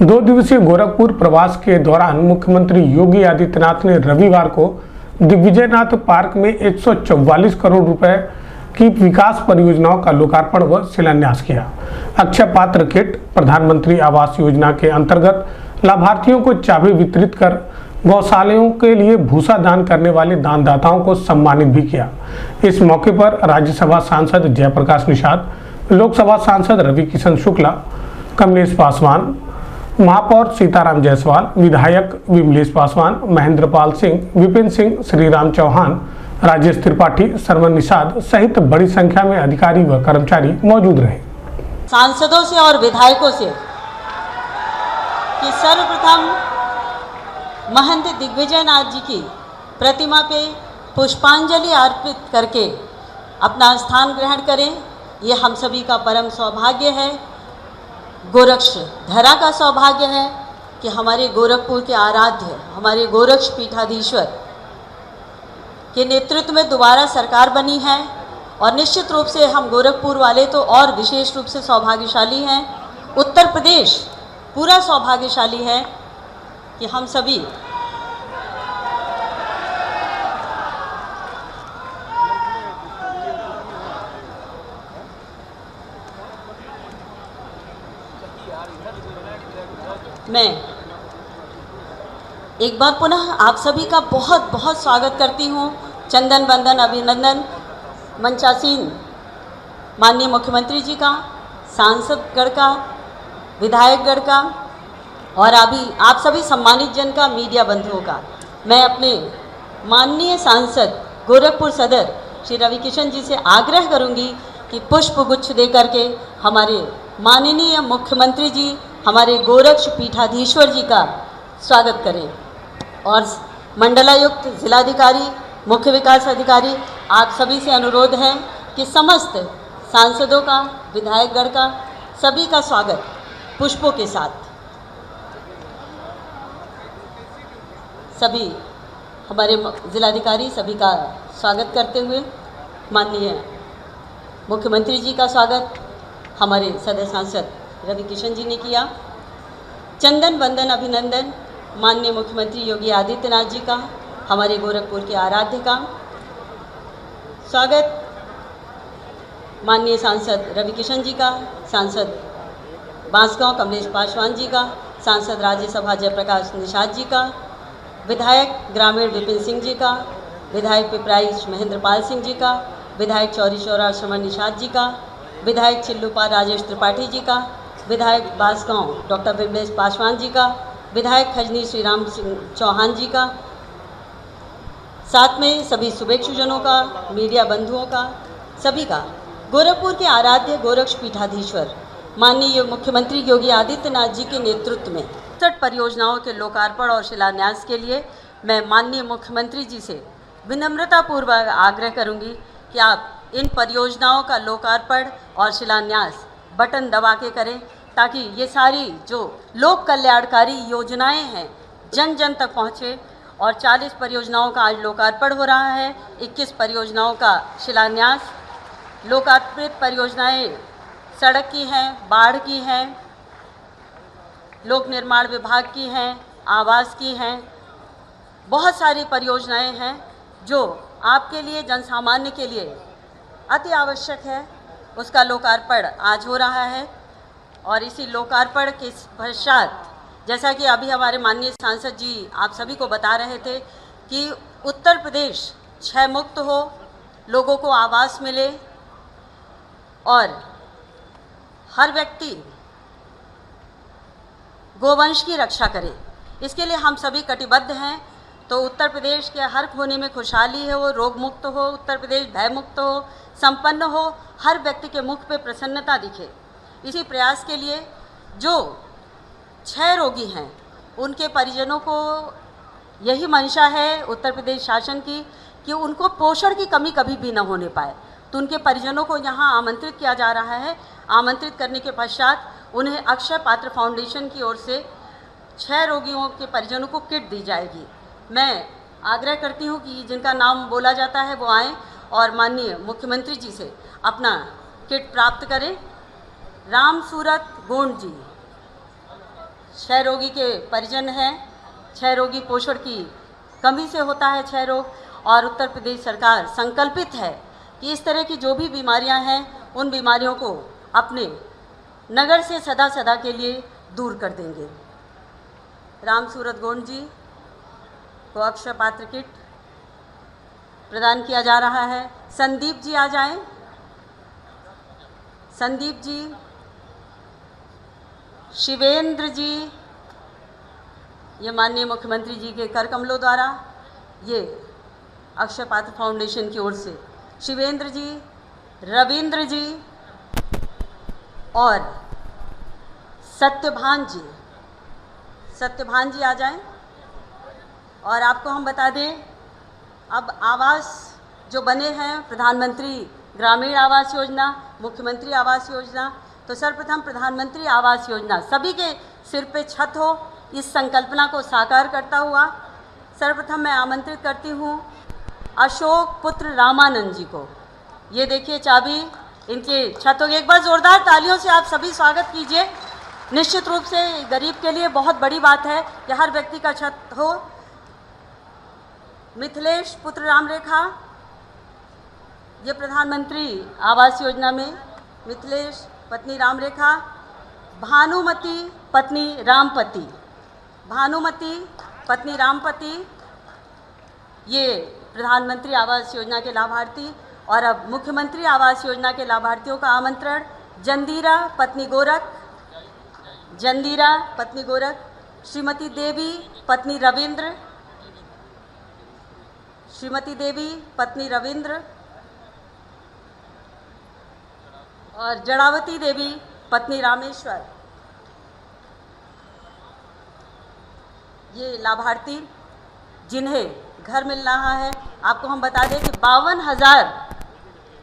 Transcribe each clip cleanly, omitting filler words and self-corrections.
2 दिवसीय गोरखपुर प्रवास के दौरान मुख्यमंत्री योगी आदित्यनाथ ने रविवार को दिग्विजयनाथ पार्क में 144 करोड़ रुपए की विकास परियोजनाओं का लोकार्पण व शिलान्यास किया। अक्षय पात्र किट, प्रधानमंत्री आवास योजना के अंतर्गत लाभार्थियों को चाबी वितरित कर गौशालाओं के लिए भूसा दान करने वाले दानदाताओं को सम्मानित भी किया। इस मौके पर राज्यसभा सांसद जयप्रकाश निषाद, लोकसभा सांसद रविकिशन शुक्ला, कमलेश पासवान, महापौर सीताराम जायसवाल, विधायक विमलेश पासवान, महेंद्रपाल सिंह, विपिन सिंह, श्रीराम चौहान, राजेश त्रिपाठी, सरवन निषाद सहित बड़ी संख्या में अधिकारी व कर्मचारी मौजूद रहे। सांसदों से और विधायकों से कि सर्वप्रथम महंत दिग्विजयनाथ जी की प्रतिमा पे पुष्पांजलि अर्पित करके अपना स्थान ग्रहण करें। ये हम सभी का परम सौभाग्य है, गोरक्ष धरा का सौभाग्य है कि हमारे गोरखपुर के आराध्य, हमारे गोरक्ष पीठाधीश्वर के नेतृत्व में दोबारा सरकार बनी है। और निश्चित रूप से हम गोरखपुर वाले तो और विशेष रूप से सौभाग्यशाली हैं। उत्तर प्रदेश पूरा सौभाग्यशाली है कि हम सभी मैं एक बार पुनः आप सभी का बहुत बहुत स्वागत करती हूँ। चंदन वंदन अभिनंदन मंचासीन माननीय मुख्यमंत्री जी का, सांसदगण का, विधायकगण का और अभी आप सभी सम्मानित जन का, मीडिया बंधुओं का। मैं अपने माननीय सांसद गोरखपुर सदर श्री रविकिशन जी से आग्रह करूंगी कि पुष्प गुच्छ दे करके हमारे माननीय मुख्यमंत्री जी, हमारे गोरक्ष पीठाधीश्वर जी का स्वागत करें। और मंडलायुक्त, जिलाधिकारी, मुख्य विकास अधिकारी, आप सभी से अनुरोध है कि समस्त सांसदों का, विधायकगण का, सभी का स्वागत पुष्पों के साथ। सभी हमारे जिलाधिकारी सभी का स्वागत करते हुए माननीय मुख्यमंत्री जी का स्वागत हमारे सदस्य सांसद रविकिशन जी ने किया। चंदन वंदन अभिनंदन माननीय मुख्यमंत्री योगी आदित्यनाथ जी का, हमारे गोरखपुर के आराध्य का स्वागत माननीय सांसद रविकिशन जी का, सांसद बांसगांव कमलेश पासवान जी का, सांसद राज्यसभा जयप्रकाश निषाद जी का, विधायक ग्रामीण विपिन सिंह जी का, विधायक पिपराइच महेंद्रपाल सिंह जी का, विधायक चौरी चौरा सरवन निषाद जी का, विधायक चिल्लूपार राजेश त्रिपाठी जी का, विधायक बांसगांव डॉक्टर विमलेश पासवान जी का, विधायक खजनी श्रीराम चौहान जी का, साथ में सभी शुभेच्छुजनों का, मीडिया बंधुओं का, सभी का गोरखपुर के आराध्य गोरक्ष पीठाधीश्वर माननीय मुख्यमंत्री योगी आदित्यनाथ जी के नेतृत्व में 67 परियोजनाओं के लोकार्पण और शिलान्यास के लिए मैं माननीय मुख्यमंत्री जी से विनम्रतापूर्वक आग्रह करूंगी कि आप इन परियोजनाओं का लोकार्पण और शिलान्यास बटन दबा के करें, ताकि ये सारी जो लोक कल्याणकारी योजनाएं हैं जन जन तक पहुँचे। और 40 परियोजनाओं का आज लोकार्पण हो रहा है, 21 परियोजनाओं का शिलान्यास। लोकार्पित परियोजनाएं सड़क की हैं, बाढ़ की हैं, लोक निर्माण विभाग की हैं, आवास की हैं, बहुत सारी परियोजनाएं हैं जो आपके लिए, जनसामान्य के लिए अति आवश्यक है। उसका लोकार्पण आज हो रहा है। और इसी लोकार्पण के पश्चात, जैसा कि अभी हमारे माननीय सांसद जी आप सभी को बता रहे थे कि उत्तर प्रदेश क्षय मुक्त हो, लोगों को आवास मिले और हर व्यक्ति गोवंश की रक्षा करे, इसके लिए हम सभी कटिबद्ध हैं। तो उत्तर प्रदेश के हर कोने में खुशहाली है, वो रोग मुक्त हो, उत्तर प्रदेश भय मुक्त हो, संपन्न हो, हर व्यक्ति के मुख पे प्रसन्नता दिखे। इसी प्रयास के लिए जो 6 रोगी हैं उनके परिजनों को यही मंशा है उत्तर प्रदेश शासन की कि उनको पोषण की कमी कभी भी न होने पाए। तो उनके परिजनों को यहाँ आमंत्रित किया जा रहा है। आमंत्रित करने के पश्चात उन्हें अक्षय पात्र फाउंडेशन की ओर से 6 रोगियों के परिजनों को किट दी जाएगी। मैं आग्रह करती हूँ कि जिनका नाम बोला जाता है वो आएँ और माननीय मुख्यमंत्री जी से अपना किट प्राप्त करें। राम सूरत गोंड जी, क्षय रोगी के परिजन हैं। क्षय रोगी पोषण की कमी से होता है क्षय रोग, और उत्तर प्रदेश सरकार संकल्पित है कि इस तरह की जो भी बीमारियां हैं उन बीमारियों को अपने नगर से सदा सदा के लिए दूर कर देंगे। राम सूरत गोंड जी को अक्षय पात्र किट प्रदान किया जा रहा है। संदीप जी आ जाएं। संदीप जी, शिवेंद्र जी, ये माननीय मुख्यमंत्री जी के कर कमलों द्वारा ये अक्षय पात्र फाउंडेशन की ओर से शिवेंद्र जी, रविंद्र जी और सत्यभान जी, सत्यभान जी आ जाएं। और आपको हम बता दें, अब आवास जो बने हैं, प्रधानमंत्री ग्रामीण आवास योजना, मुख्यमंत्री आवास योजना, तो सर्वप्रथम प्रधानमंत्री आवास योजना सभी के सिर पे छत हो, इस संकल्पना को साकार करता हुआ सर्वप्रथम मैं आमंत्रित करती हूँ अशोक पुत्र रामानंद जी को। ये देखिए चाबी इनके छतों की, एक बार जोरदार तालियों से आप सभी स्वागत कीजिए। निश्चित रूप से गरीब के लिए बहुत बड़ी बात है कि हर व्यक्ति का छत हो। मिथिलेश पुत्र रामरेखा, ये प्रधानमंत्री आवास योजना में मिथिलेश पत्नी रामरेखा, भानुमति पत्नी रामपति, भानुमति पत्नी रामपति, ये प्रधानमंत्री आवास योजना के लाभार्थी। और अब मुख्यमंत्री आवास योजना के लाभार्थियों का आमंत्रण, जंदीरा पत्नी गोरख, जंदीरा पत्नी गोरख, श्रीमती देवी पत्नी रविंद्र, श्रीमती देवी पत्नी रविंद्र और जड़ावती देवी पत्नी रामेश्वर। ये लाभार्थी जिन्हें घर मिल रहा है, आपको हम बता दें कि 52,000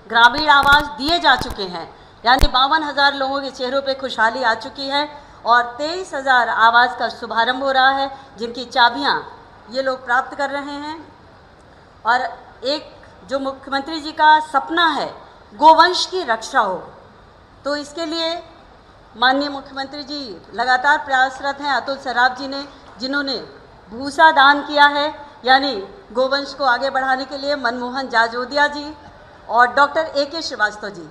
ग्रामीण आवास दिए जा चुके हैं, यानी 52,000 लोगों के चेहरों पे खुशहाली आ चुकी है और 23,000 आवास का शुभारंभ हो रहा है, जिनकी चाबियां ये लोग प्राप्त कर रहे हैं। और एक जो मुख्यमंत्री जी का सपना है गोवंश की रक्षा हो, तो इसके लिए माननीय मुख्यमंत्री जी लगातार प्रयासरत हैं। अतुल सराफ जी ने, जिन्होंने भूसा दान किया है, यानी गोवंश को आगे बढ़ाने के लिए मनमोहन जाजोदिया जी और डॉक्टर AK श्रीवास्तव जी,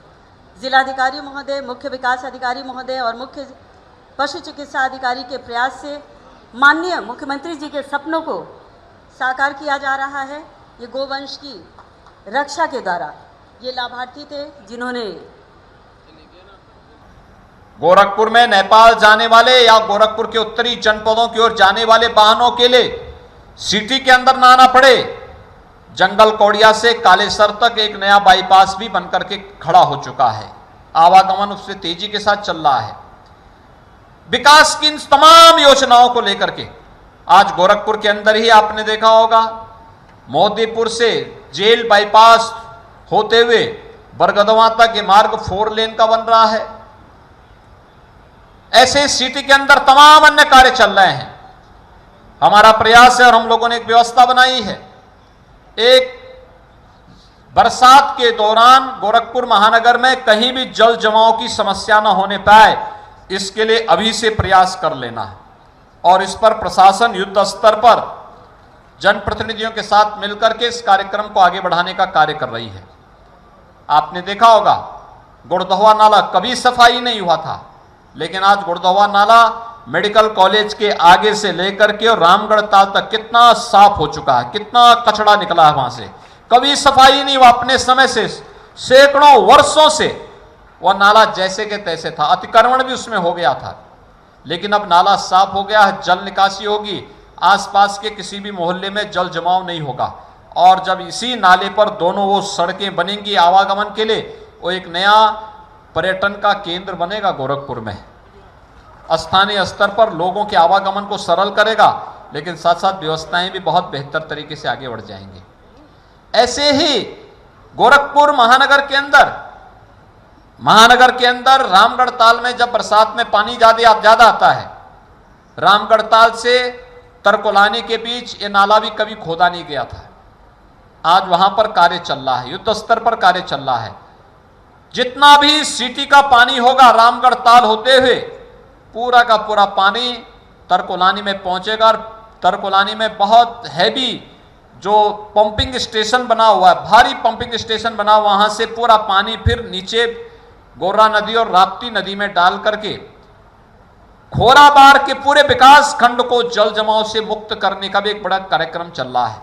जिलाधिकारी महोदय, मुख्य विकास अधिकारी महोदय और मुख्य पशु चिकित्सा अधिकारी के प्रयास से माननीय मुख्यमंत्री जी के सपनों को साकार किया जा रहा है। ये गोवंश की रक्षा के द्वारा ये लाभार्थी थे जिन्होंने गोरखपुर में नेपाल जाने वाले या गोरखपुर के उत्तरी जनपदों की ओर जाने वाले वाहनों के लिए सिटी के अंदर ना आना पड़े, जंगल कौड़िया से कालेसर तक एक नया बाईपास भी बनकर के खड़ा हो चुका है। आवागमन उससे तेजी के साथ चल रहा है। विकास की इन तमाम योजनाओं को लेकर के आज गोरखपुर के अंदर ही आपने देखा होगा, मोदीपुर से जेल बाईपास होते हुए बरगदवा तक ये मार्ग 4 लेन का बन रहा है। ऐसे सिटी के अंदर तमाम अन्य कार्य चल रहे हैं। हमारा प्रयास है और हम लोगों ने एक व्यवस्था बनाई है, एक बरसात के दौरान गोरखपुर महानगर में कहीं भी जल जमाव की समस्या न होने पाए, इसके लिए अभी से प्रयास कर लेना है। और इस पर प्रशासन युद्ध स्तर पर जनप्रतिनिधियों के साथ मिलकर के इस कार्यक्रम को आगे बढ़ाने का कार्य कर रही है। आपने देखा होगा गुड़दहवा नाला कभी सफाई नहीं हुआ था, लेकिन आज गुड़दहवा नाला मेडिकल कॉलेज के आगे से लेकर के और रामगढ़ ताल तक कितना साफ हो चुका है, कितना कचरा निकला है वहां से। कभी सफाई नहीं हुआ, अपने समय से सैकड़ों वर्षों से वह नाला जैसे के तैसे था, अतिक्रमण भी उसमें हो गया था, लेकिन अब नाला साफ हो गया है, जल निकासी होगी, आसपास के किसी भी मोहल्ले में जल जमाव नहीं होगा। और जब इसी नाले पर दोनों वो सड़कें बनेंगी आवागमन के लिए, वो एक नया पर्यटन का केंद्र बनेगा गोरखपुर में। स्थानीय स्तर पर लोगों के आवागमन को सरल करेगा, लेकिन साथ साथ व्यवस्थाएं भी बहुत बेहतर तरीके से आगे बढ़ जाएंगी। ऐसे ही गोरखपुर महानगर के अंदर रामगढ़ ताल में जब बरसात में पानी ज्यादा आता है, रामगढ़ ताल से तरकोलानी के बीच ये नाला भी कभी खोदा नहीं गया था। आज वहां पर कार्य चल रहा है, युद्ध स्तर पर कार्य चल रहा है। जितना भी सिटी का पानी होगा रामगढ़ ताल होते हुए, पूरा का पूरा पानी तरकोलानी में पहुंचेगा और तरकोलानी में बहुत हैवी जो पंपिंग स्टेशन बना हुआ है, भारी पंपिंग स्टेशन बना, वहां से पूरा पानी फिर नीचे गोर्रा नदी और राप्ती नदी में डाल करके खोराबार के पूरे विकास खंड को जल जमाव से मुक्त करने का भी एक बड़ा कार्यक्रम चल रहा है।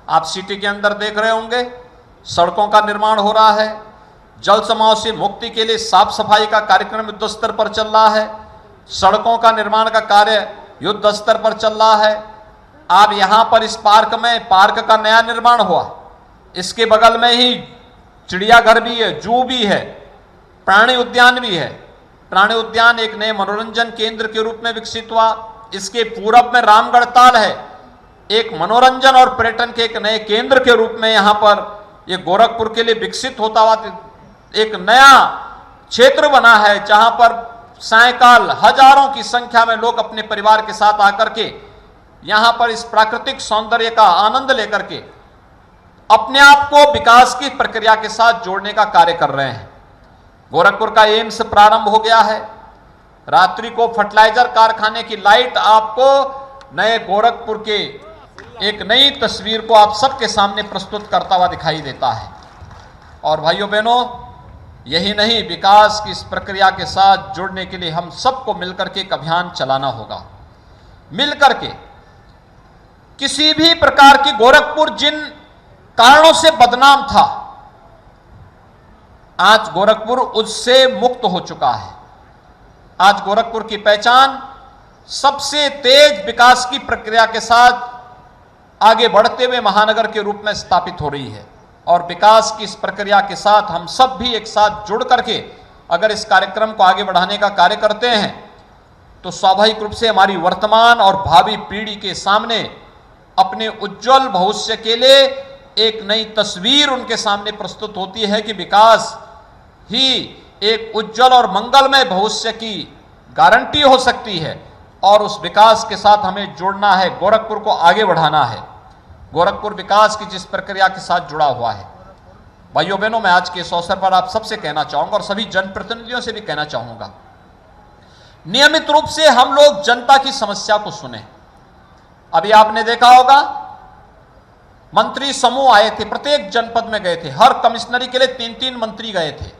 आप सिटी के अंदर देख रहे होंगे, सड़कों का निर्माण हो रहा है, जल जमाव से मुक्ति के लिए साफ सफाई का कार्यक्रम युद्ध स्तर पर चल रहा है, सड़कों का निर्माण का कार्य युद्ध स्तर पर चल रहा है। आप यहां पर इस पार्क का नया निर्माण हुआ, इसके बगल में ही चिड़ियाघर भी है, जू भी है, प्राणी उद्यान भी है। प्राणी उद्यान एक नए मनोरंजन केंद्र के रूप में विकसित हुआ। इसके पूरब में रामगढ़ ताल है, एक मनोरंजन और पर्यटन के एक नए केंद्र के रूप में यहां पर ये गोरखपुर के लिए विकसित होता हुआ एक नया क्षेत्र बना है, जहां पर सायकाल हजारों की संख्या में लोग अपने परिवार के साथ आकर के यहां पर इस प्राकृतिक सौंदर्य का आनंद लेकर के अपने आप को विकास की प्रक्रिया के साथ जोड़ने का कार्य कर रहे हैं। गोरखपुर का एम्स प्रारंभ हो गया है। रात्रि को फर्टिलाइजर कारखाने की लाइट आपको नए गोरखपुर के एक नई तस्वीर को आप सबके सामने प्रस्तुत करता हुआ दिखाई देता है। और भाइयों बहनों, यही नहीं, विकास की इस प्रक्रिया के साथ जुड़ने के लिए हम सबको मिलकर के एक अभियान चलाना होगा। मिलकर के किसी भी प्रकार की गोरखपुर जिन कारणों से बदनाम था, आज गोरखपुर उससे मुक्त हो चुका है। आज गोरखपुर की पहचान सबसे तेज विकास की प्रक्रिया के साथ आगे बढ़ते हुए महानगर के रूप में स्थापित हो रही है। और विकास की इस प्रक्रिया के साथ हम सब भी एक साथ जुड़ करके अगर इस कार्यक्रम को आगे बढ़ाने का कार्य करते हैं तो स्वाभाविक रूप से हमारी वर्तमान और भावी पीढ़ी के सामने अपने उज्जवल भविष्य के लिए एक नई तस्वीर उनके सामने प्रस्तुत होती है कि विकास ही एक उज्जवल और मंगलमय भविष्य की गारंटी हो सकती है। और उस विकास के साथ हमें जुड़ना है, गोरखपुर को आगे बढ़ाना है। गोरखपुर विकास की जिस प्रक्रिया के साथ जुड़ा हुआ है, भाइयों बहनों, मैं आज के इस अवसर पर आप सबसे कहना चाहूंगा और सभी जनप्रतिनिधियों से भी कहना चाहूंगा, नियमित रूप से हम लोग जनता की समस्या को सुने। अभी आपने देखा होगा, मंत्री समूह आए थे, प्रत्येक जनपद में गए थे, हर कमिश्नरी के लिए 3-3 मंत्री गए थे।